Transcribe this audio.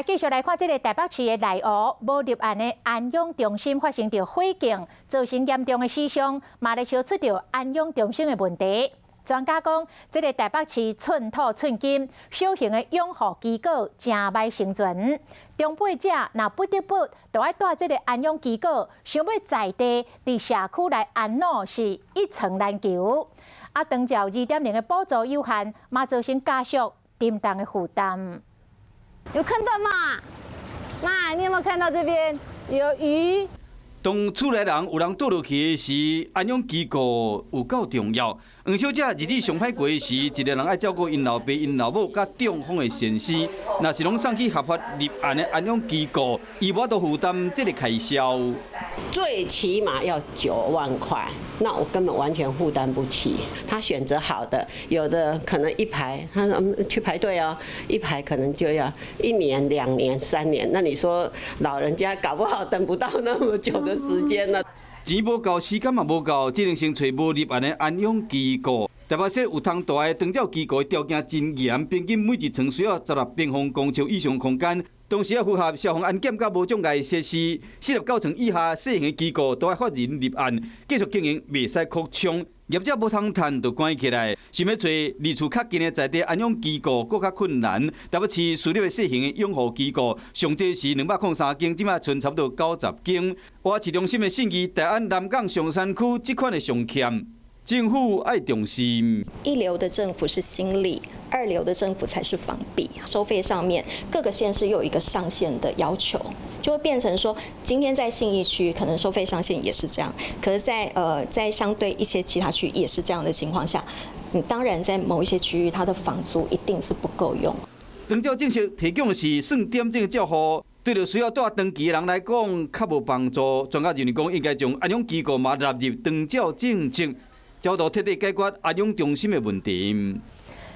来继续来看这个台北市的内湖无立案的安养中心发生着火警，造成严重的死伤，嘛咧烧出着安养中心的问题。专家讲，这个台北市寸土寸金，小型的养护机构真歹生存。中辈者若不得不都要带这个安养机构，想要在地伫社区来安老是一层难求。啊，当照2.0的补助有限，嘛造成家属沉重的负担。有看到吗？妈，你有没有看到这边有鱼？当厝内人有人倒落去的时，安养机构有够重要。黄小姐日子上歹过的时，一个人爱照顾因老爸、因老母，甲中风的先生。若是拢送去合法立案的安养机构，伊无都负担这个开销。最起码要9万块，那我根本完全负担不起。他选择好的，有的可能一排，他去排队哦，一排可能就要1年、2年、3年。那你说老人家搞不好等不到那么久的时间呢？钱无够，时间嘛无够，只能先找无立案的安养机构。台北市有通大的长照机构的条件真严，平均每一层需要16平方公尺以上空间，同时要符合消防安检甲无障碍设施。49层以下小型的机构都要法人立案，继续经营袂使扩充。业者无通趁就关起来，想要找离厝较近的在地安养机构，搁较困难。台北市私立的小型的养护机构，上济是203间，即马剩差不多90间。活市中心的信义、大安、南港、上山区这款的上欠。政府爱重视。一流的政府是心力，2流的政府才是防弊。收费上面，各个县市又有一个上限的要求，就会变成说，今天在信义区可能收费上限也是这样，可是在相对一些其他区也是这样的情况下，当然在某一些区域，它的房租一定是不够用。长照政策提供的是算点钟的照护。对着需要带长期的人来讲，较无帮助。专家认为讲，应该将安养机构嘛纳入长照政策，角度彻底解决安养中心的问题。